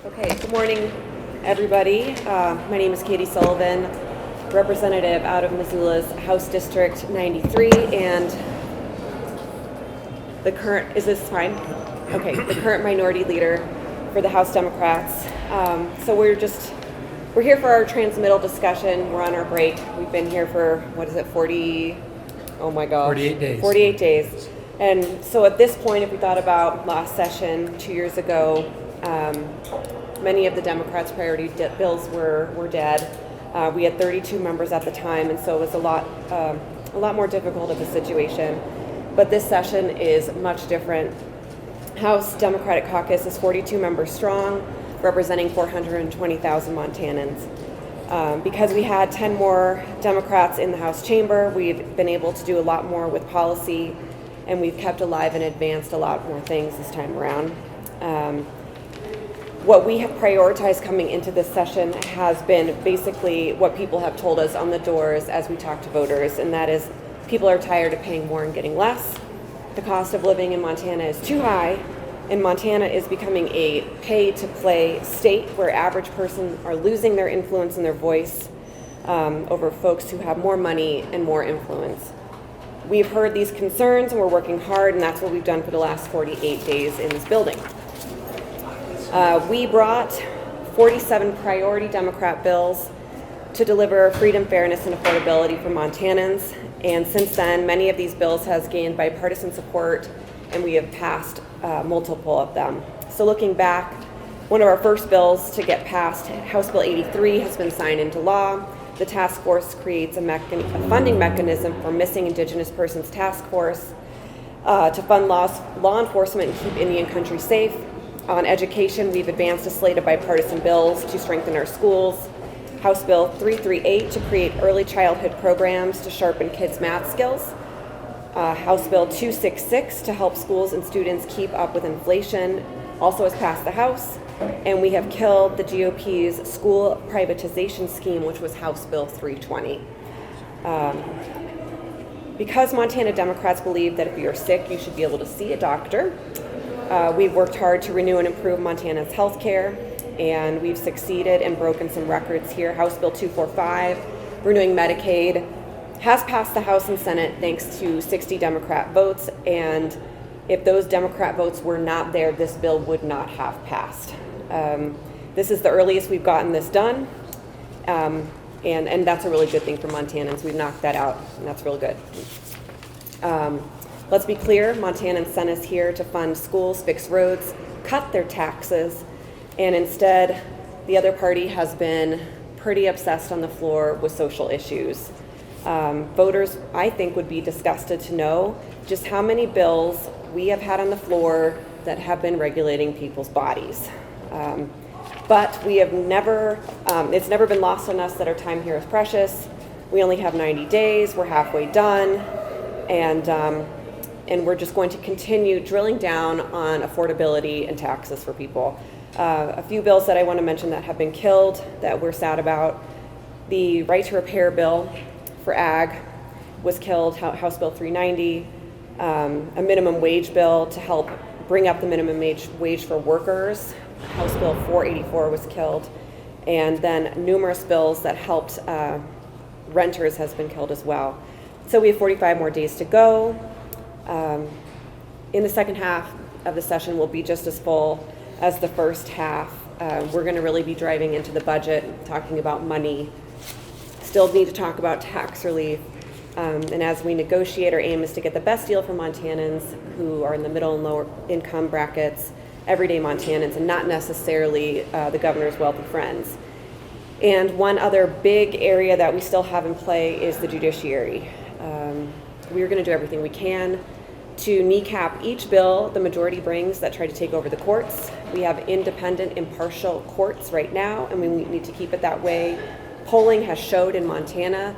Okay, good morning, everybody. My name is Katie Sullivan, representative out of Missoula's House District 93, and the current, is this fine? Okay, the current minority leader for the House Democrats. So we're here for our transmittal discussion. We're on our break. We've been here for, 48 days. 48 days. And so at this point, if we thought about last session 2 years ago, many of the Democrats' priority bills were dead. We had 32 members at the time, and so it was a lot more difficult of a situation. But this session is much different. House Democratic Caucus is 42 members strong, representing 420,000 Montanans. Because we had 10 more Democrats in the House chamber, we've been able to do a lot more with policy, and we've kept alive and advanced a lot more things this time around. What we have prioritized coming into this session has been basically what people have told us on the doors as we talk to voters, and that is people are tired of paying more and getting less. The cost of living in Montana is too high, and Montana is becoming a pay-to-play state where average persons are losing their influence and their voice over folks who have more money and more influence. We've heard these concerns, and we're working hard, and that's what we've done for the last 48 days in this building. We brought 47 priority Democrat bills to deliver freedom, fairness, and affordability for Montanans. And since then, many of these bills has gained bipartisan support, and we have passed multiple of them. So looking back, one of our first bills to get passed, House Bill 83, has been signed into law. The task force creates a funding mechanism for Missing Indigenous Persons Task Force to fund law enforcement and keep Indian country safe. On education, we've advanced a slate of bipartisan bills to strengthen our schools. House Bill 338 to create early childhood programs to sharpen kids' math skills. House Bill 266 to help schools and students keep up with inflation also has passed the House. And we have killed the GOP's school privatization scheme, which was House Bill 320. Because Montana Democrats believe that if you're sick, you should be able to see a doctor, we've worked hard to renew and improve Montana's health care, and we've succeeded and broken some records here. House Bill 245, renewing Medicaid, has passed the House and Senate thanks to 60 Democrat votes, and if those Democrat votes were not there, this bill would not have passed. This is the earliest we've gotten this done, and that's a really good thing for Montanans. We've knocked that out, and that's real good. Let's be clear, Montanans sent us here to fund schools, fix roads, cut their taxes, and instead, the other party has been pretty obsessed on the floor with social issues. Voters, I think, would be disgusted to know just how many bills we have had on the floor that have been regulating people's bodies. But we have it's never been lost on us that our time here is precious. We only have 90 days, we're halfway done, and we're just going to continue drilling down on affordability and taxes for people. A few bills that I want to mention that have been killed that we're sad about. The right to repair bill for ag was killed, House Bill 390. A minimum wage bill to help bring up the minimum wage for workers, House Bill 484 was killed. And then numerous bills that helped renters has been killed as well. So we have 45 more days to go. In the second half of the session, we'll be just as full as the first half. We're going to really be driving into the budget, talking about money. Still need to talk about tax relief. And as we negotiate, our aim is to get the best deal for Montanans who are in the middle and lower income brackets, everyday Montanans, and not necessarily the governor's wealthy friends. And one other big area that we still have in play is the judiciary. We're going to do everything we can to kneecap each bill the majority brings that try to take over the courts. We have independent, impartial courts right now, and we need to keep it that way. Polling has showed in Montana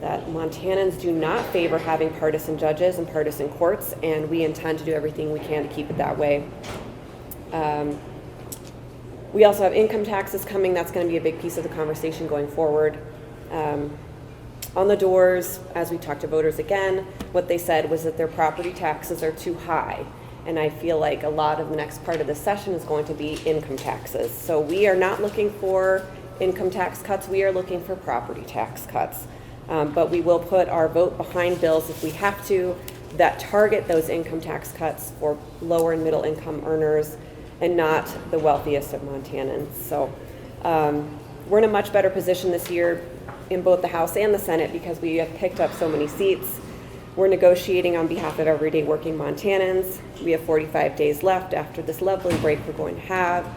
that Montanans do not favor having partisan judges and partisan courts, and we intend to do everything we can to keep it that way. We also have income taxes coming. That's going to be a big piece of the conversation going forward. On the doors, as we talked to voters again, what they said was that their property taxes are too high. And I feel like a lot of the next part of the session is going to be income taxes. So we are not looking for income tax cuts, we are looking for property tax cuts. But we will put our vote behind bills if we have to that target those income tax cuts for lower and middle income earners and not the wealthiest of Montanans. So we're in a much better position this year in both the House and the Senate because we have picked up so many seats. We're negotiating on behalf of everyday working Montanans. We have 45 days left after this lovely break we're going to have.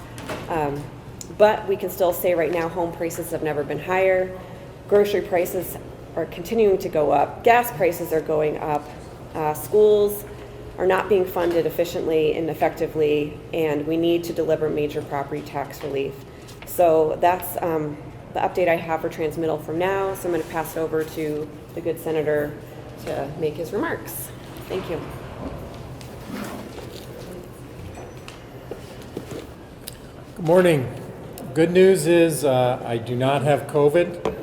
But we can still say right now home prices have never been higher. Grocery prices are continuing to go up. Gas prices are going up. Schools are not being funded efficiently and effectively, and we need to deliver major property tax relief. So that's the update I have for Transmittal from now. So I'm going to pass it over to the good senator to make his remarks. Thank you. Good morning. Good news is I do not have COVID,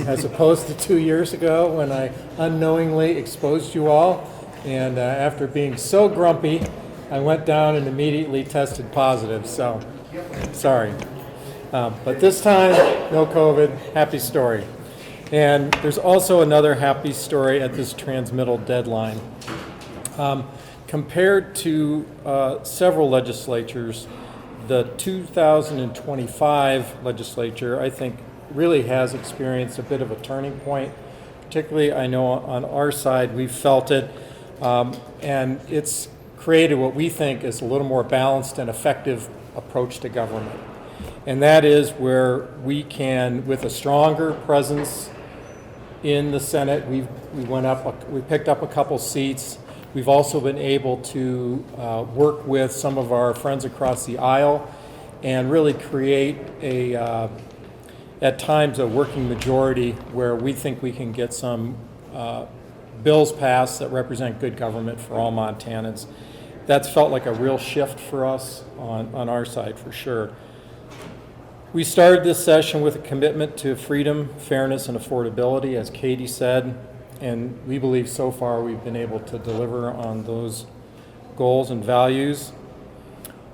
as opposed to 2 years ago when I unknowingly exposed you all. And after being so grumpy, I went down and immediately tested positive. So, sorry. But this time, no COVID. Happy story. And there's also another happy story at this transmittal deadline. Compared to several legislatures, the 2025 legislature, I think, really has experienced a bit of a turning point. Particularly, I know on our side, we've felt it, and it's created what we think is a little more balanced and effective approach to government. And that is where we can, with a stronger presence in the Senate, we picked up a couple seats. We've also been able to work with some of our friends across the aisle and really create at times a working majority where we think we can get some bills passed that represent good government for all Montanans. That's felt like a real shift for us on our side for sure. We started this session with a commitment to freedom, fairness, and affordability, as Katie said. And we believe so far we've been able to deliver on those goals and values.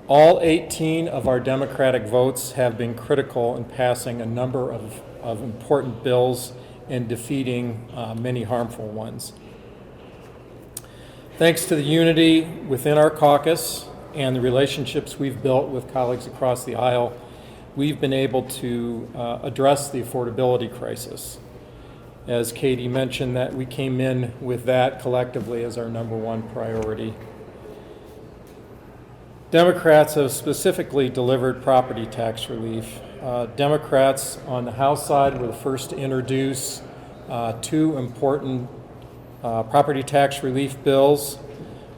All 18 of our Democratic votes have been critical in passing a number of important bills and defeating many harmful ones. Thanks to the unity within our caucus and the relationships we've built with colleagues across the aisle, we've been able to address the affordability crisis. As Katie mentioned, that we came in with that collectively as our number one priority. Democrats have specifically delivered property tax relief. Democrats on the House side were the first to introduce two important property tax relief bills.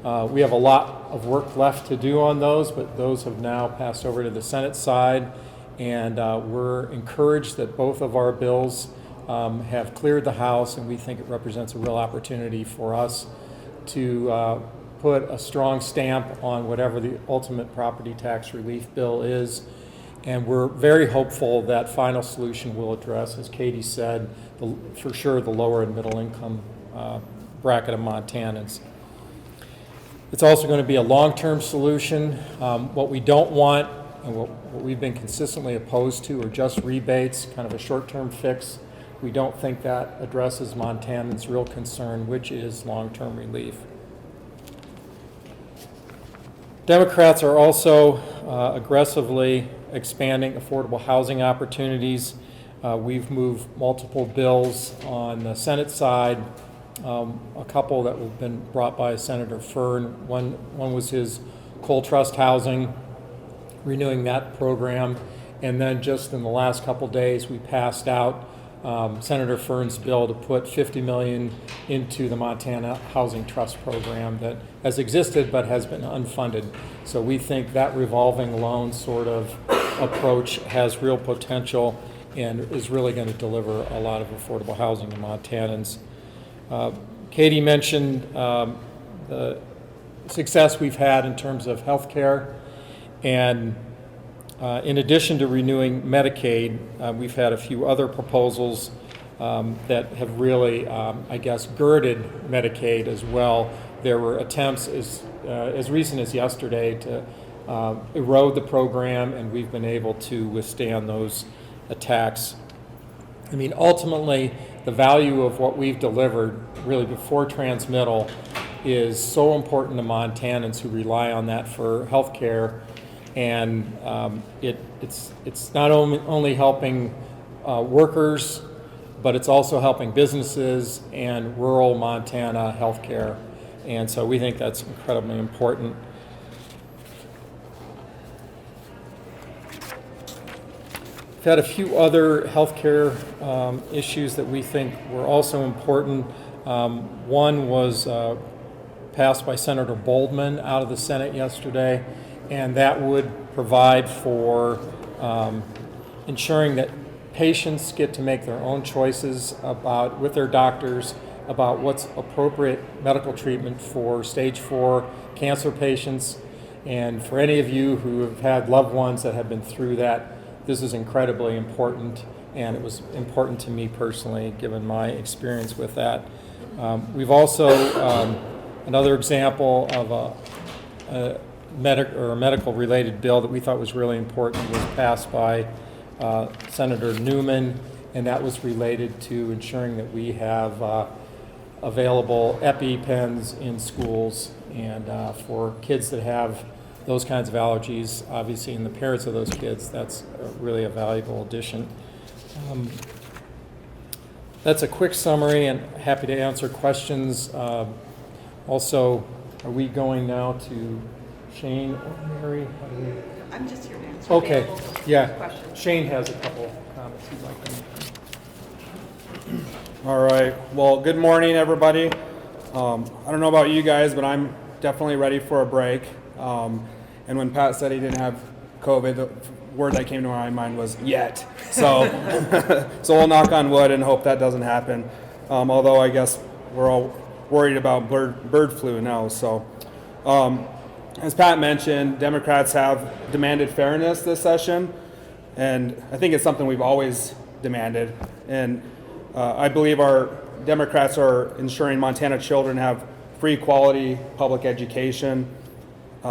We have a lot of work left to do on those, but those have now passed over to the Senate side, and we're encouraged that both of our bills have cleared the House, and we think it represents a real opportunity for us to put a strong stamp on whatever the ultimate property tax relief bill is. And we're very hopeful that final solution will address, as Katie said, for sure the lower and middle income bracket of Montanans. It's also going to be a long-term solution. What we don't want and what we've been consistently opposed to are just rebates, kind of a short-term fix. We don't think that addresses Montanans' real concern, which is long-term relief. Democrats are also aggressively expanding affordable housing opportunities. We've moved multiple bills on the Senate side, a couple that have been brought by Senator Fern. One was his coal trust housing, renewing that program. And then just in the last couple days, we passed out Senator Fern's bill to put $50 million into the Montana Housing Trust Program that has existed but has been unfunded. So we think that revolving loan sort of approach has real potential and is really going to deliver a lot of affordable housing to Montanans. Katie mentioned the success we've had in terms of health care, and in addition to renewing Medicaid, we've had a few other proposals that have really, girded Medicaid as well. There were attempts, as as recent as yesterday to erode the program, and we've been able to withstand those attacks. I mean, ultimately, the value of what we've delivered really before Transmittal is so important to Montanans who rely on that for health care, and it's not only helping workers, but it's also helping businesses and rural Montana healthcare, and so we think that's incredibly important. We've had a few other healthcare issues that we think were also important. One was passed by Senator Boldman out of the Senate yesterday, and that would provide for ensuring that patients get to make their own choices with their doctors about what's appropriate medical treatment for stage 4 cancer patients. And for any of you who have had loved ones that have been through that, this is incredibly important, and it was important to me personally given my experience with that. We've also, another example of a medical related bill that we thought was really important was passed by Senator Newman, and that was related to ensuring that we have available EpiPens in schools, and for kids that have those kinds of allergies, obviously, and the parents of those kids, that's really a valuable addition. That's a quick summary, and happy to answer questions. Also, are we going now to Shane or Mary? I'm just here to answer. Okay, yeah. Questions. Shane has a couple comments he'd like to make. All right. Well, good morning, everybody. I don't know about you guys, but I'm definitely ready for a break. And when Pat said he didn't have COVID, the word that came to my mind was yet. So, so we'll knock on wood and hope that doesn't happen. Although I guess we're all worried about bird flu now. So, as Pat mentioned, Democrats have demanded fairness this session, and I think it's something we've always demanded. And I believe our Democrats are ensuring Montana children have free, quality public education.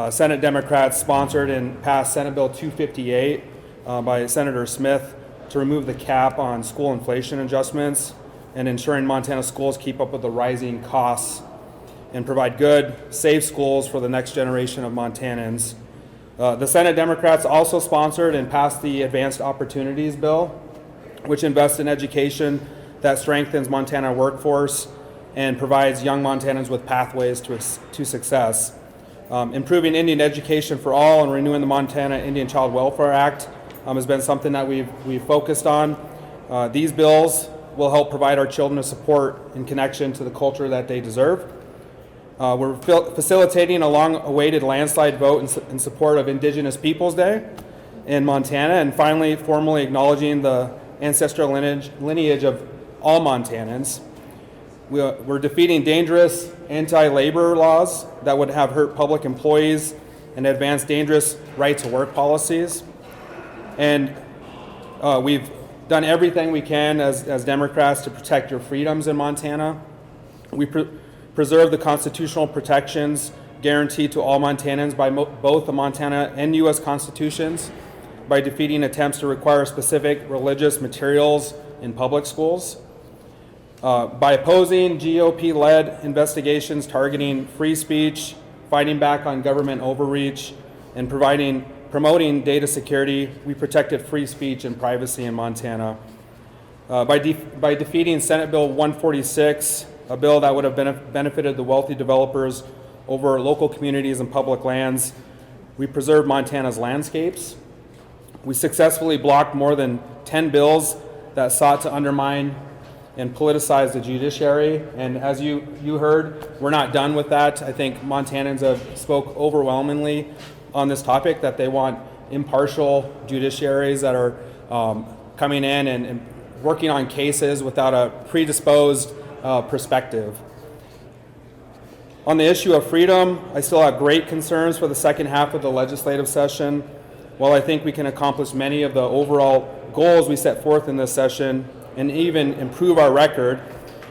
Senate Democrats sponsored and passed Senate Bill 258 by Senator Smith to remove the cap on school inflation adjustments and ensuring Montana schools keep up with the rising costs and provide good, safe schools for the next generation of Montanans. The Senate Democrats also sponsored and passed the Advanced Opportunities Bill, which invests in education that strengthens Montana workforce and provides young Montanans with pathways to success. Improving Indian education for all and renewing the Montana Indian Child Welfare Act has been something that we've focused on. These bills will help provide our children a support in connection to the culture that they deserve. We're facilitating a long-awaited landslide vote in support of Indigenous Peoples Day in Montana, and finally formally acknowledging the ancestral lineage of all Montanans. We're defeating dangerous anti-labor laws that would have hurt public employees and advance dangerous right-to-work policies. And we've done everything we can as Democrats to protect your freedoms in Montana. We preserve the constitutional protections guaranteed to all Montanans by both the Montana and U.S. constitutions by defeating attempts to require specific religious materials in public schools. By opposing GOP-led investigations targeting free speech, fighting back on government overreach, and promoting data security, we protected free speech and privacy in Montana. By defeating Senate Bill 146, a bill that would have benefited the wealthy developers over local communities and public lands, we preserved Montana's landscapes. We successfully blocked more than 10 bills that sought to undermine and politicize the judiciary. And as you heard, we're not done with that. I think Montanans have spoke overwhelmingly on this topic that they want impartial judiciaries that are coming in and working on cases without a predisposed perspective. On the issue of freedom, I still have great concerns for the second half of the legislative session. While I think we can accomplish many of the overall goals we set forth in this session and even improve our record,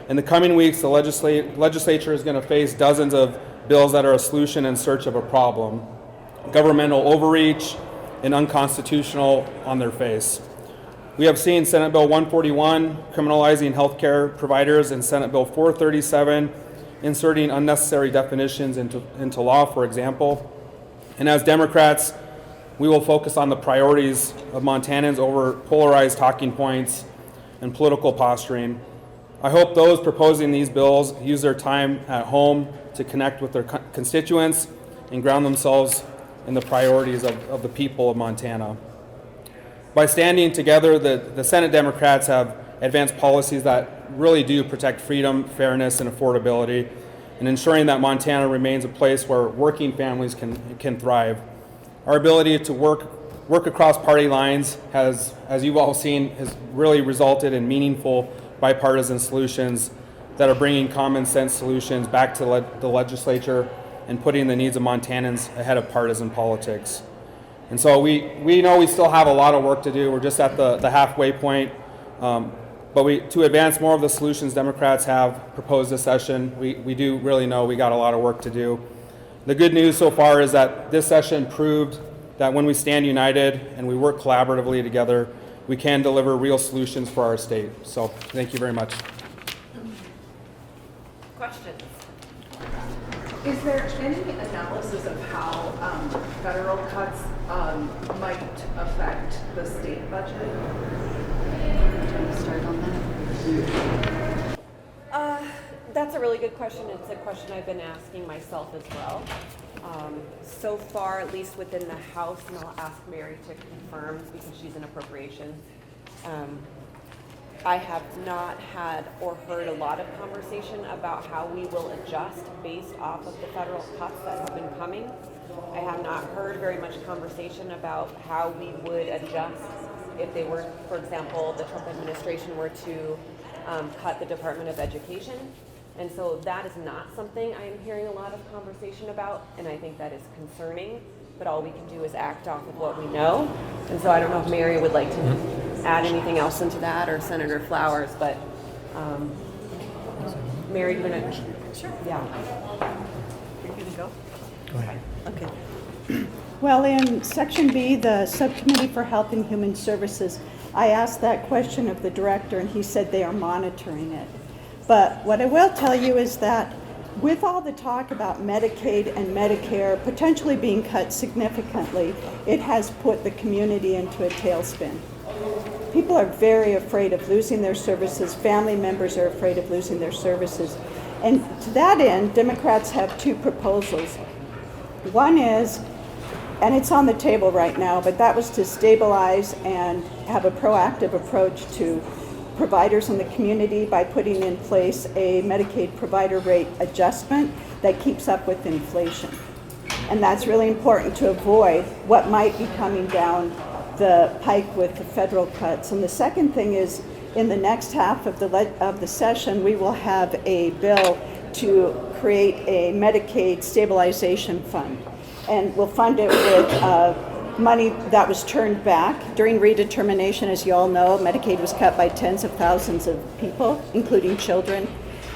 in the coming weeks, the legislature is going to face dozens of bills that are a solution in search of a problem, governmental overreach, and unconstitutional on their face. We have seen Senate Bill 141 criminalizing healthcare providers and Senate Bill 437 inserting unnecessary definitions into law, for example. And as Democrats, we will focus on the priorities of Montanans over polarized talking points and political posturing. I hope those proposing these bills use their time at home to connect with their constituents and ground themselves in the priorities of the people of Montana. By standing together, the Senate Democrats have advanced policies that really do protect freedom, fairness, and affordability, and ensuring that Montana remains a place where working families can thrive. Our ability to work across party lines has, as you've all seen, has really resulted in meaningful bipartisan solutions that are bringing common sense solutions back to the legislature and putting the needs of Montanans ahead of partisan politics. And so we know we still have a lot of work to do. We're just at the halfway point. But to advance more of the solutions Democrats have proposed this session, we do really know we got a lot of work to do. The good news so far is that this session proved that when we stand united and we work collaboratively together, we can deliver real solutions for our state. So thank you very much. Questions? Is there any analysis of how federal cuts might affect the state budget? Can you start on that? That's a really good question. It's a question I've been asking myself as well. So far, at least within the House, and I'll ask Mary to confirm because she's in appropriations, I have not had or heard a lot of conversation about how we will adjust based off of the federal cuts that have been coming. I have not heard very much conversation about how we would adjust if they were, for example, the Trump administration were to cut the Department of Education. And so that is not something I am hearing a lot of conversation about, and I think that is concerning, but all we can do is act off of what we know. And so I don't know if Mary would like to add anything else into that, or Senator Flowers, but Mary, do you want to? Sure. Yeah. You're going to go? Go ahead. Okay. Well, in Section B, the Subcommittee for Health and Human Services, I asked that question of the director, and he said they are monitoring it. But what I will tell you is that with all the talk about Medicaid and Medicare potentially being cut significantly, it has put the community into a tailspin. People are very afraid of losing their services. Family members are afraid of losing their services. And to that end, Democrats have two proposals. One is, and it's on the table right now, but that was to stabilize and have a proactive approach to providers in the community by putting in place a Medicaid provider rate adjustment that keeps up with inflation. And that's really important to avoid what might be coming down the pike with the federal cuts. And the second thing is, in the next half of the session, we will have a bill to create a Medicaid stabilization fund. And we'll fund it with money that was turned back during redetermination. As you all know, Medicaid was cut by tens of thousands of people, including children.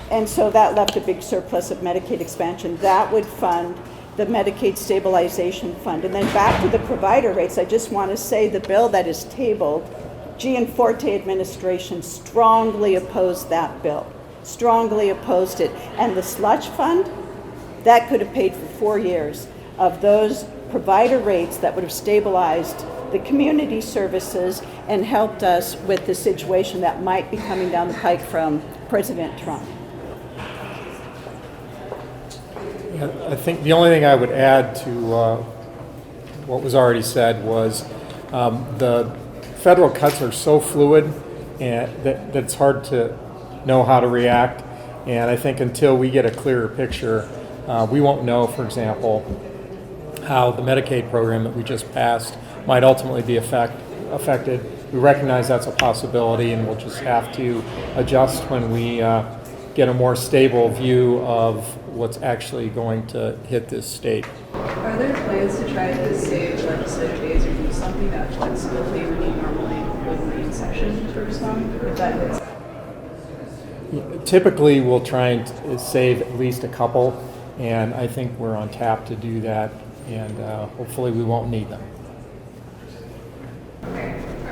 And so that left a big surplus of Medicaid expansion. That would fund the Medicaid Stabilization Fund. And then back to the provider rates, I just want to say the bill that is tabled, Gianforte administration strongly opposed that bill, strongly opposed it. And the slush fund, that could have paid for 4 years of those provider rates that would have stabilized the community services and helped us with the situation that might be coming down the pike from President Trump. Yeah, I think the only thing I would add to what was already said was the federal cuts are so fluid and that it's hard to know how to react. And I think until we get a clearer picture, we won't know, for example, how the Medicaid program that we just passed might ultimately be affected. We recognize that's a possibility, and we'll just have to adjust when we get a more stable view of what's actually going to hit this state. Are there plans to try to save legislative days or do something that flexibility would need normally with the session to respond? If that hits? Typically, we'll try and save at least a couple and I think we're on tap to do that, and hopefully we won't need them.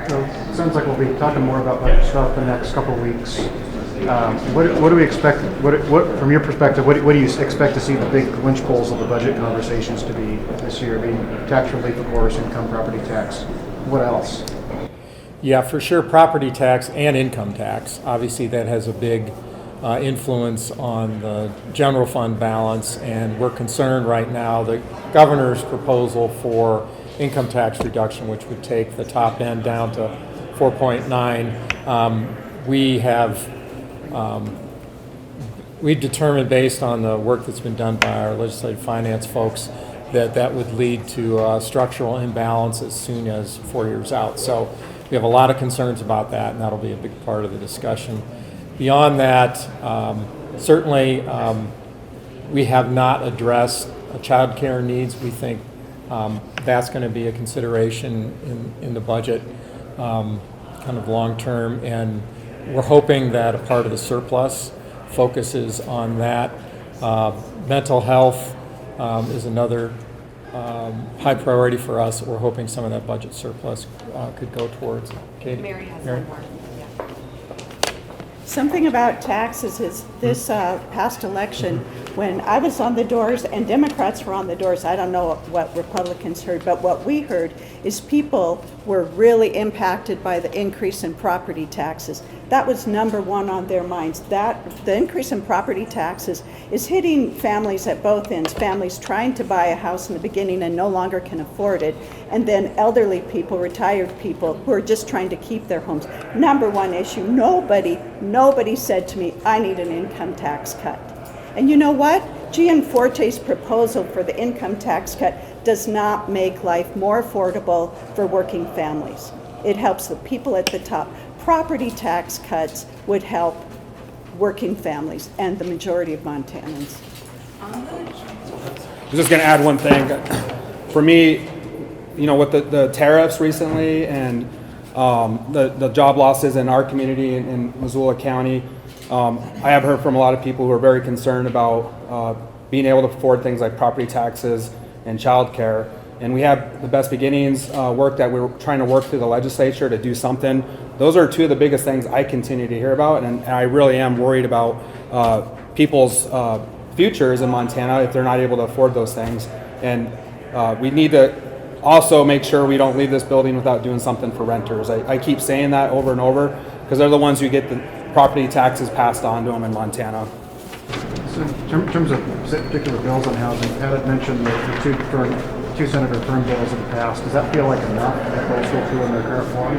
So it sounds like we'll be talking more about budget stuff the next couple of weeks. What do we expect? What from your perspective? What do you expect to see the big lynch poles of the budget conversations to be this year? I mean, tax relief, of course, income, property tax. What else? Yeah, for sure, property tax and income tax. Obviously, that has a big influence on the general fund balance, and we're concerned right now the governor's proposal for income tax reduction, which would take the top end down to 4.9. We determined, based on the work that's been done by our legislative finance folks, that would lead to structural imbalance as soon as 4 years out. So we have a lot of concerns about that, and that'll be a big part of the discussion. Beyond that, certainly we have not addressed child care needs. We think that's going to be a consideration in the budget, kind of long term, and we're hoping that a part of the surplus focuses on that. Mental health is another high priority for us. We're hoping some of that budget surplus could go towards. Katie? Mary has Mary? one more. Yeah. Something about taxes is this past election, when I was on the doors and Democrats were on the doors, I don't know what Republicans heard, but what we heard is people were really impacted by the increase in property taxes. That was number one on their minds. That the increase in property taxes is hitting families at both ends, families trying to buy a house in the beginning and no longer can afford it, and then elderly people, retired people who are just trying to keep their homes. Number one issue. Nobody said to me, I need an income tax cut. And you know what? Gianforte's proposal for the income tax cut does not make life more affordable for working families. It helps the people at the top. Property tax cuts would help working families and the majority of Montanans. I'm just going to add one thing. For me, you know, with the tariffs recently and the job losses in our community in Missoula County, I have heard from a lot of people who are very concerned about being able to afford things like property taxes and childcare. And we have the Best Beginnings work that we're trying to work through the legislature to do something. Those are two of the biggest things I continue to hear about, and I really am worried about people's futures in Montana if they're not able to afford those things. And we need to also make sure we don't leave this building without doing something for renters. I keep saying that over and over because they're the ones who get the property taxes passed on to them in Montana. So in terms of particular bills on housing, Pat had mentioned the two Senator Firm bills in the past. Does that feel like enough that those go through in their current form?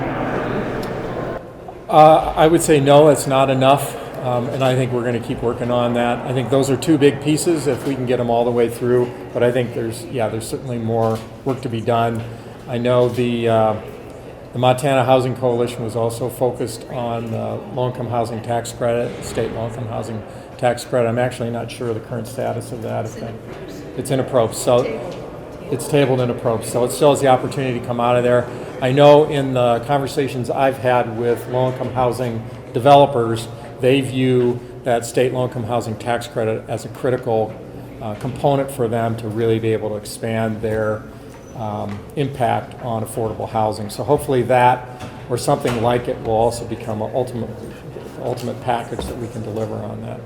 I would say no, it's not enough, and I think we're going to keep working on that. I think those are two big pieces if we can get them all the way through, but I think there's certainly more work to be done. I know the Montana Housing Coalition was also focused on the low-income housing tax credit, state low-income housing tax credit. I'm actually not sure of the current status of that. It's in a probe, so it's tabled in a probe, so it still has the opportunity to come out of there. I know in the conversations I've had with low-income housing developers, they view that state low-income housing tax credit as a critical component for them to really be able to expand their impact on affordable housing. So hopefully that or something like it will also become an ultimate package that we can deliver on that.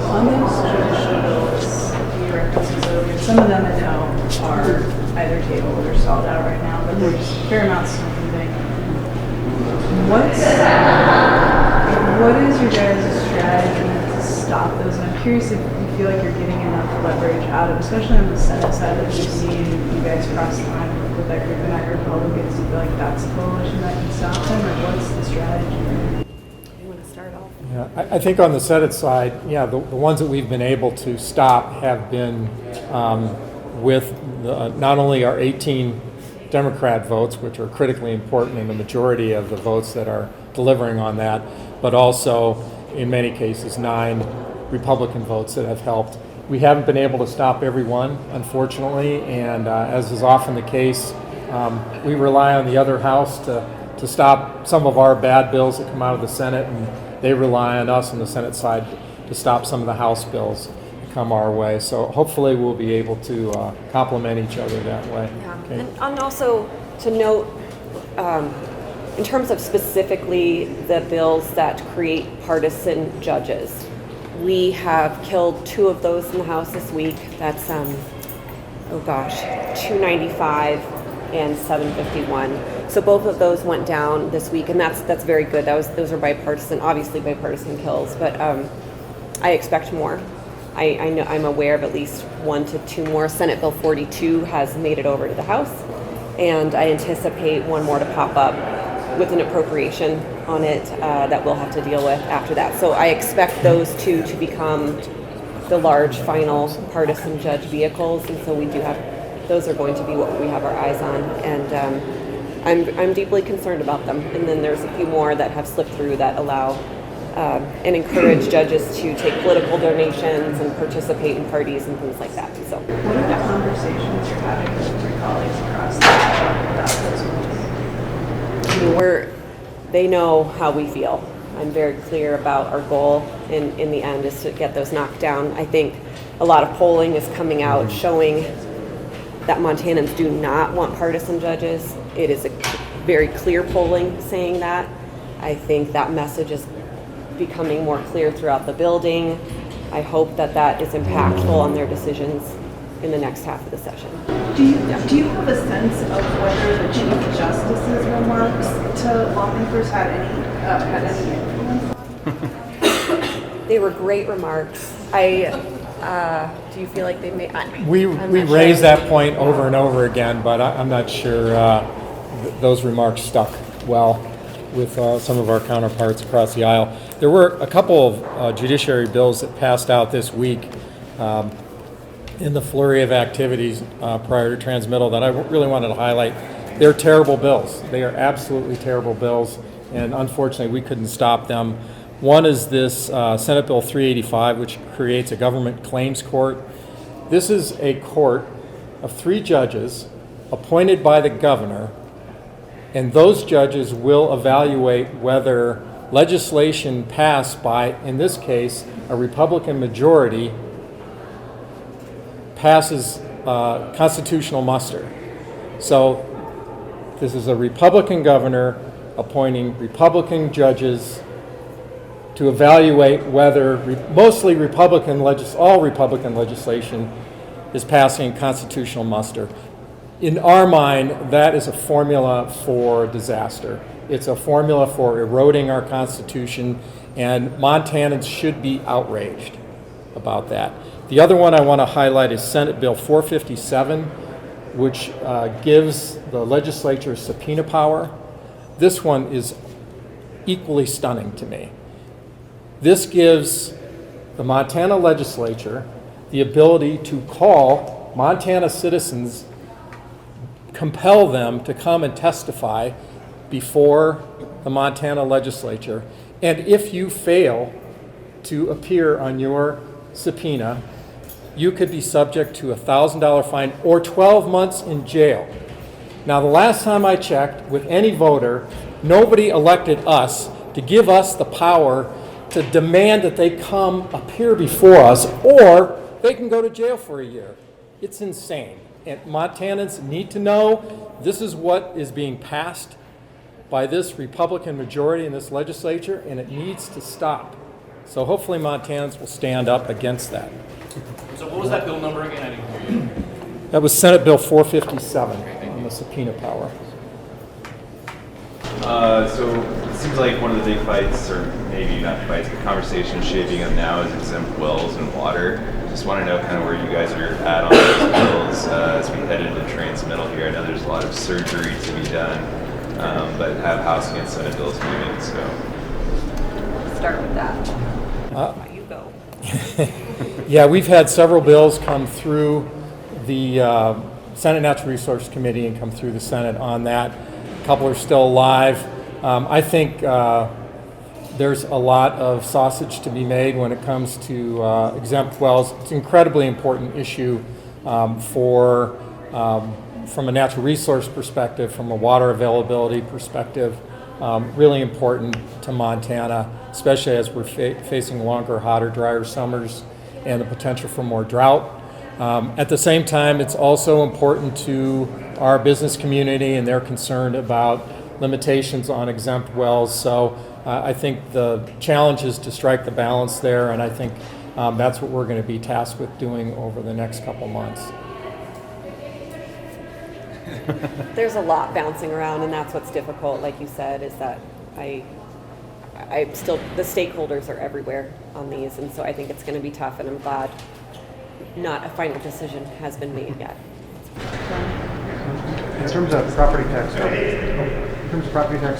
On those traditional bills, you references earlier, some of them I know are either tabled or stalled out right now, but there's fair amounts still moving. What is your guys' strategy to stop those? And I'm curious if you feel like you're getting enough leverage out of, especially on the Senate side that we've seen you guys cross the line with that group and that Republicans. Do you feel like that's a coalition that can stop them, or what's the strategy? Yeah, I think on the Senate side, the ones that we've been able to stop have been with not only our 18 Democrat votes, which are critically important in the majority of the votes that are delivering on that, but also in many cases 9 Republican votes that have helped. We haven't been able to stop every one, unfortunately, and as is often the case, we rely on the other house to stop some of our bad bills that come out of the Senate, and they rely on us on the Senate side to stop some of the House bills. come our way. So hopefully we'll be able to complement each other that way. Yeah. Okay. And also to note, in terms of specifically the bills that create partisan judges, we have killed 2 of those in the House this week. That's, 295 and 751. So both of those went down this week, and that's very good. Those are bipartisan, obviously bipartisan kills, but I expect more. I know I'm aware of at least 1 to 2 more. Senate Bill 42 has made it over to the House, and I anticipate 1 more to pop up with an appropriation on it that we'll have to deal with after that. So I expect those 2 to become the large final partisan judge vehicles, and so we do have, those are going to be what we have our eyes on, and I'm deeply concerned about them. And then there's a few more that have slipped through that allow and encourage judges to take political donations and participate in parties and things like that. So, What are the conversations you're having with your colleagues across the aisle about those rules? they know how we feel. I'm very clear about our goal in the end is to get those knocked down. I think a lot of polling is coming out showing that Montanans do not want partisan judges. It is a very clear polling saying that. I think that message is becoming more clear throughout the building. I hope that is impactful on their decisions in the next half of the session. Do you have a sense of whether the Chief Justice's remarks to lawmakers had any influence? They were great remarks. Do you feel like they made? We raised that point over and over again, but I'm not sure those remarks stuck well with some of our counterparts across the aisle. There were a couple of judiciary bills that passed out this week in the flurry of activities prior to transmittal that I really wanted to highlight. They're terrible bills. They are absolutely terrible bills, and unfortunately we couldn't stop them. One is this Senate Bill 385, which creates a government claims court. This is a court of 3 judges appointed by the governor, and those judges will evaluate whether legislation passed by, in this case, a Republican majority passes constitutional muster. So this is a Republican governor appointing Republican judges to evaluate whether mostly all Republican legislation is passing constitutional muster. In our mind, that is a formula for disaster. It's a formula for eroding our Constitution, and Montanans should be outraged about that. The other one I want to highlight is Senate Bill 457, which gives the legislature subpoena power. This one is equally stunning to me. This gives the Montana Legislature the ability to call Montana citizens, compel them to come and testify before the Montana Legislature. And if you fail to appear on your subpoena, you could be subject to a $1,000 fine or 12 months in jail. Now, the last time I checked with any voter, nobody elected us to give us the power to demand that they come appear before us, or they can go to jail for a year. It's insane. And Montanans need to know this is what is being passed by this Republican majority in this legislature, and it needs to stop. So hopefully Montanans will stand up against that. So what was that bill number again? I didn't hear you. That was Senate Bill 457 on the subpoena power. So it seems like one of the big fights, or maybe not fights, but conversations shaping up now is exempt wells and water. Just want to know kind of where you guys are at on those bills as we head into transmittal here. I know there's a lot of surgery to be done, but have House and Senate bills moving, so. Start with that. You go. Yeah, we've had several bills come through the Senate Natural Resource Committee and come through the Senate on that. A couple are still alive. I think there's a lot of sausage to be made when it comes to exempt wells. It's an incredibly important issue from a natural resource perspective, from a water availability perspective. Really important to Montana, especially as we're facing longer, hotter, drier summers. and the potential for more drought. At the same time, it's also important to our business community, and they're concerned about limitations on exempt wells. So I think the challenge is to strike the balance there, and I think that's what we're going to be tasked with doing over the next couple months. There's a lot bouncing around, and that's what's difficult, like you said, is that I still, the stakeholders are everywhere on these, and so I think it's going to be tough, and I'm glad not a final decision has been made yet. In terms of property tax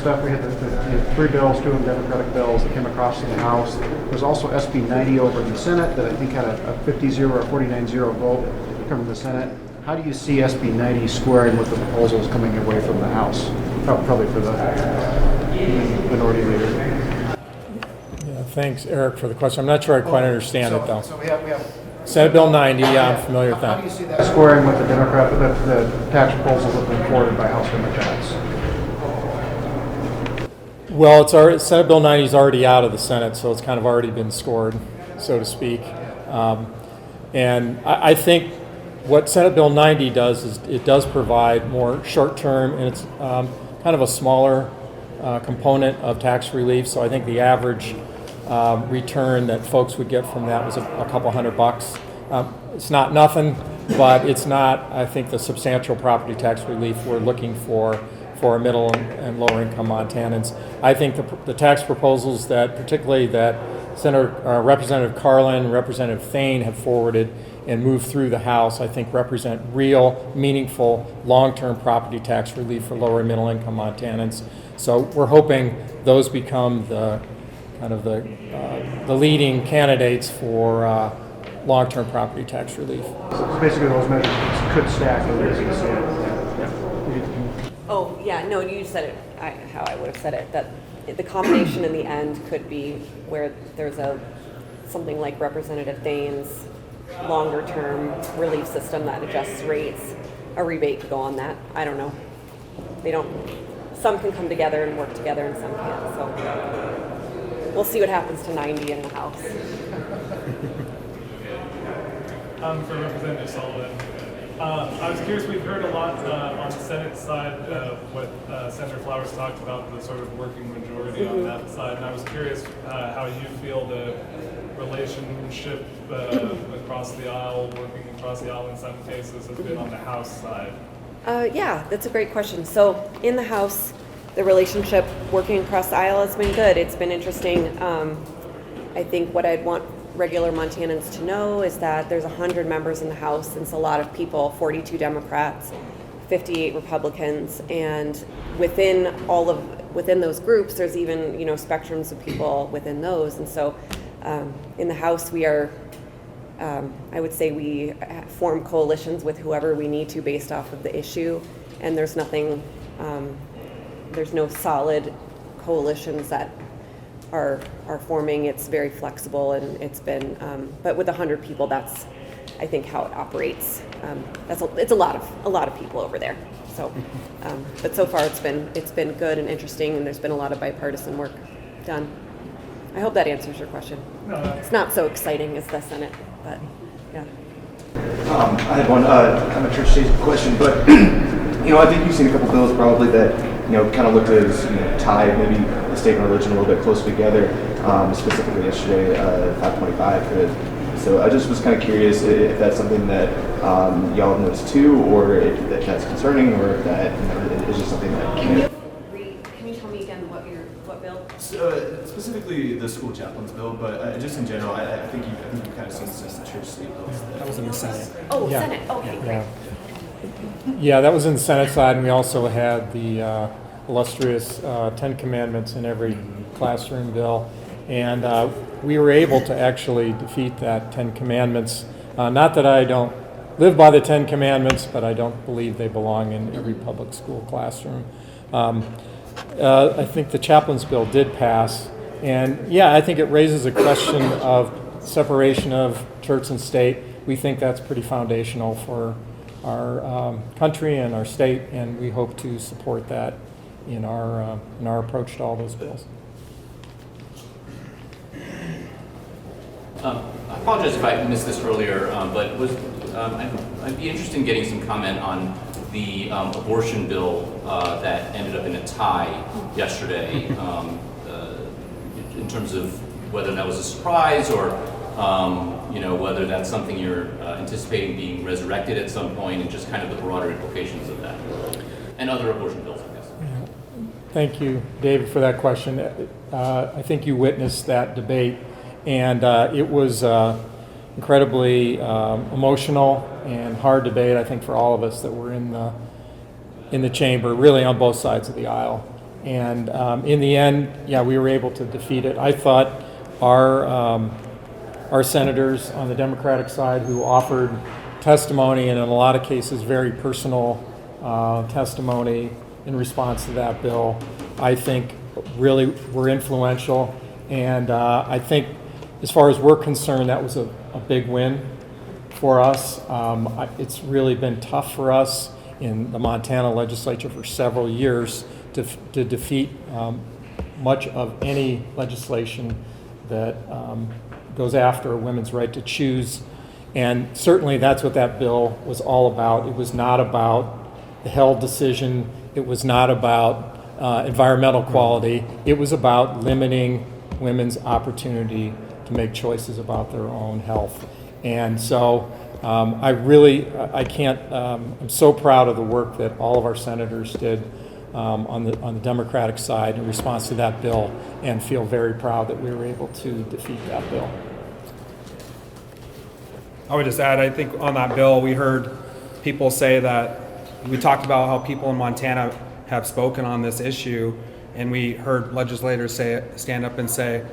stuff, we had the 3 bills, 2 of them Democratic bills that came across in the House. There's also SB 90 over in the Senate that I think had a 50-0 or 49-0 vote from the Senate. How do you see SB 90 squaring with the proposals coming away from the House? Probably for the minority leader. Yeah, thanks, Eric, for the question. I'm not sure I quite understand it, though. So we have Senate Bill 90, yeah, I'm familiar with How that. do you see that squaring with the the tax proposals that have been forwarded by House Democrats? Well, Senate Bill 90 is already out of the Senate, so it's kind of already been scored, so to speak. And I think what Senate Bill 90 does is it does provide more short-term, and it's kind of a smaller component of tax relief. So I think the average return that folks would get from that was a couple $100. It's not nothing, but it's not, I think, the substantial property tax relief we're looking for middle and lower income Montanans. I think the tax proposals that, particularly that Representative Carlin, Representative Thane have forwarded and moved through the House, I think represent real, meaningful, long-term property tax relief for lower and middle income Montanans. So we're hoping those become the kind of the leading candidates for long-term property tax relief. So basically, those measures could stack as you see it. Oh, yeah, no, you said it how I would have said it, that the combination in the end could be where there's something like Representative Thane's longer-term relief system that adjusts rates. A rebate could go on that. I don't know. Some can come together and work together and some can't. So we'll see what happens to 90 in the House. For Representative Sullivan. I was curious, we've heard a lot on the Senate side what Senator Flowers talked about, the sort of working majority on that side, and I was curious how you feel the relationship across the aisle, working across the aisle in some cases, has been on the House side. Yeah, that's a great question. So in the House, the relationship working across the aisle has been good. It's been interesting. I think what I'd want regular Montanans to know is that there's 100 members in the House, and it's a lot of people, 42 Democrats, 58 Republicans, and within those groups, there's even, spectrums of people within those. And so in the House, we are, I would say we form coalitions with whoever we need to based off of the issue, and there's nothing, there's no solid coalitions that are forming. It's very flexible, and it's been, but with 100 people, that's, I think, how it operates. It's a lot of people over there. So, but so far it's been good and interesting, and there's been a lot of bipartisan work done. I hope that answers your question. It's not so exciting as the Senate, but yeah. I had one, I'm not sure to say the question, but I think you've seen a couple bills probably that kind of looked as tie maybe the state and religion a little bit closer together. Specifically yesterday, 525. So I just was kind of curious if that's something that y'all have noticed too, or if that's concerning, or if that is just something that. Can you tell me again what bill? Specifically the school chaplains bill, but just in general, I think you've kind of seen since the church state bills. That was in the Senate. Oh, Yeah. Senate. Okay, great. Yeah, that was in the Senate side, and we also had the illustrious 10 Commandments in every classroom bill. And we were able to actually defeat that 10 Commandments. Not that I don't live by the 10 Commandments, but I don't believe they belong in every public school classroom. I think the chaplain's bill did pass. And yeah, I think it raises a question of separation of church and state. We think that's pretty foundational for our country and our state, and we hope to support that in our approach to all those bills. Hi, apologize if I missed this earlier, but I'd be interested in getting some comment on the abortion bill that ended up in a tie yesterday, in terms of whether that was a surprise or whether that's something you're anticipating being resurrected at some point, and just kind of the broader implications of that, and other abortion bills, I guess. Thank you, David, for that question. I think you witnessed that debate, and it was incredibly emotional and hard debate, I think, for all of us that were in the chamber, really on both sides of the aisle. And in the end, yeah, we were able to defeat it. I thought our senators on the Democratic side who offered testimony, and in a lot of cases very personal testimony in response to that bill, I think really were influential. And I think as far as we're concerned, that was a big win for us. It's really been tough for us in the Montana Legislature for several years to defeat much of any legislation that goes after a women's right to choose. And certainly that's what that bill was all about. It was not about the Held decision. It was not about environmental quality. It was about limiting women's opportunity to make choices about their own health. And so I'm so proud of the work that all of our senators did on the Democratic side in response to that bill, and feel very proud that we were able to defeat that bill. I would just add, I think on that bill, we heard people say that, we talked about how people in Montana have spoken on this issue, and we heard legislators stand up and say,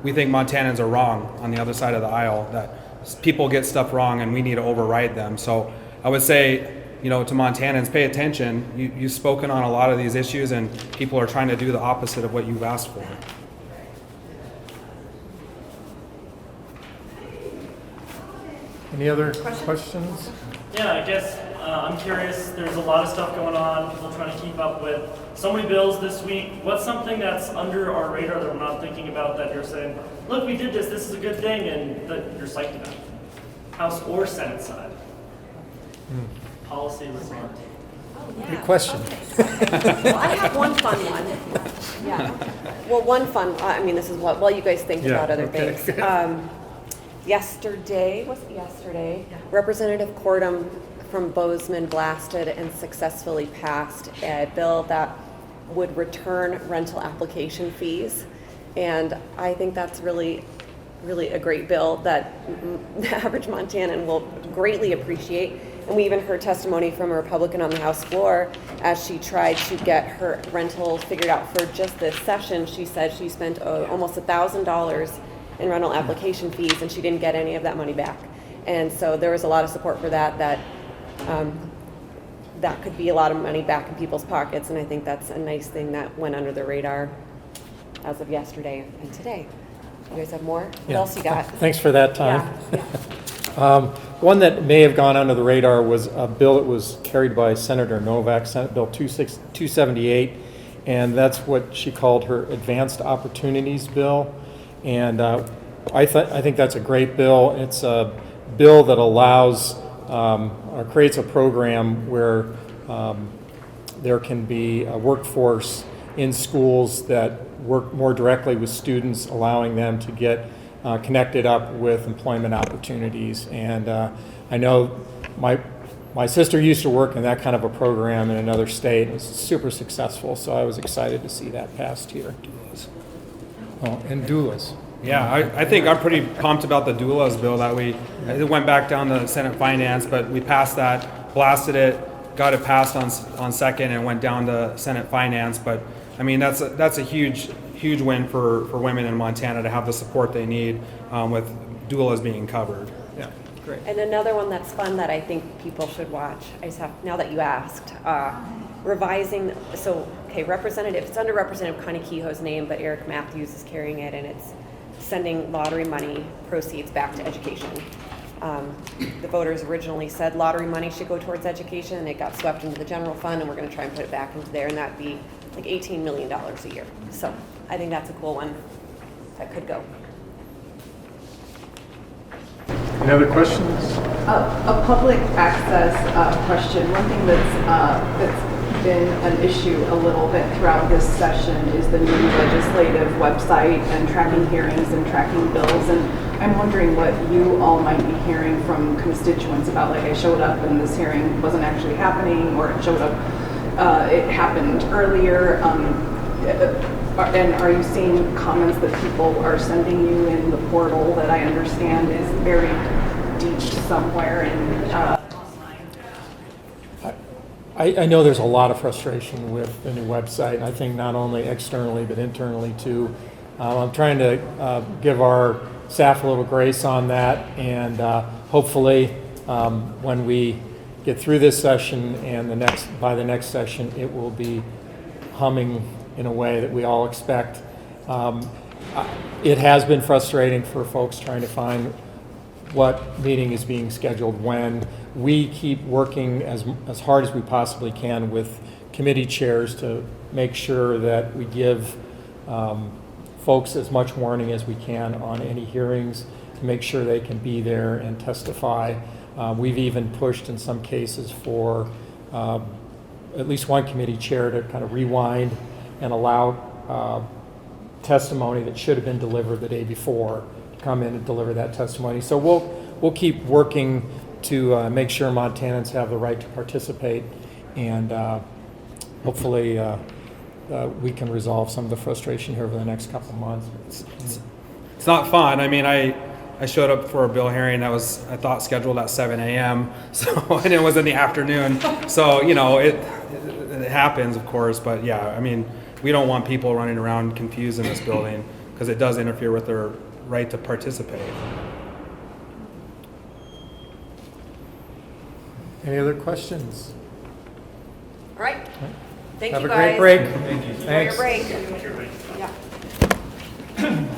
we think Montanans are wrong on the other side of the aisle, that people get stuff wrong and we need to override them. So I would say, to Montanans, pay attention. You've spoken on a lot of these issues, and people are trying to do the opposite of what you've asked for. Any other questions? Yeah, I guess I'm curious. There's a lot of stuff going on, people trying to keep up with. So many bills this week. What's something that's under our radar that we're not thinking about that you're saying, look, we did this, this is a good thing, and that you're psyched about? House or Senate side? Policy resort. Good question. Well, I have one fun one. Yeah. Well, one fun, this is while you guys think about other things. Yesterday, Representative Cordum from Bozeman blasted and successfully passed a bill that would return rental application fees. And I think that's really, really a great bill that the average Montanan will greatly appreciate. And we even heard testimony from a Republican on the House floor as she tried to get her rental figured out for just this session. She said she spent almost $1,000 in rental application fees, and she didn't get any of that money back. And so there was a lot of support for that could be a lot of money back in people's pockets, and I think that's a nice thing that went under the radar as of yesterday and today. You guys have more? What else you got? Thanks for that, Tom. Yeah. One that may have gone under the radar was a bill that was carried by Senator Novak, Senate Bill 278, and that's what she called her Advanced Opportunities Bill. And I think that's a great bill. It's a bill that allows or creates a program where there can be a workforce in schools that work more directly with students, allowing them to get connected up with employment opportunities. And I know my sister used to work in that kind of a program in another state. It was super successful, so I was excited to see that passed here. And doulas. Yeah, I think I'm pretty pumped about the doulas bill that it went back down to Senate Finance, but we passed that, blasted it, got it passed on second, and went down to Senate Finance. But I mean, that's a huge win for women in Montana to have the support they need with doulas being covered. Yeah, great. And another one that's fun that I think people should watch, now that you asked, revising, it's under Representative Connie Kehoe's name, but Eric Matthews is carrying it, and it's sending lottery money proceeds back to education. The voters originally said lottery money should go towards education, and it got swept into the general fund, and we're going to try and put it back into there, and that'd be like $18 million a year. So I think that's a cool one that could go. Any other questions? A public access question. One thing that's been an issue a little bit throughout this session is the new legislative website and tracking hearings and tracking bills. And I'm wondering what you all might be hearing from constituents about, like, I showed up and this hearing wasn't actually happening, or it showed up, it happened earlier. And are you seeing comments that people are sending you in the portal that I understand is buried deep somewhere in I know there's a lot of frustration with the new website. I think not only externally but internally too. I'm trying to give our staff a little grace on that, and hopefully when we get through this session and by the next session, it will be humming in a way that we all expect. It has been frustrating for folks trying to find what meeting is being scheduled when. We keep working as hard as we possibly can with committee chairs to make sure that we give folks as much warning as we can on any hearings, to make sure they can be there and testify. We've even pushed in some cases for at least one committee chair to kind of rewind and allow testimony that should have been delivered the day before to come in and deliver that testimony. So we'll keep working to make sure Montanans have the right to participate, and hopefully we can resolve some of the frustration here over the next couple of months. It's not fun. I mean, I showed up for a bill hearing that was, I thought, scheduled at 7 a.m. So, and it was in the afternoon. So, you know, it happens, of course, but yeah, I mean, we don't want people running around confused in this building, because it does interfere with their right to participate. Any other questions? All right. Thank Have you a guys. great break. Enjoy Thanks. your break. Yeah.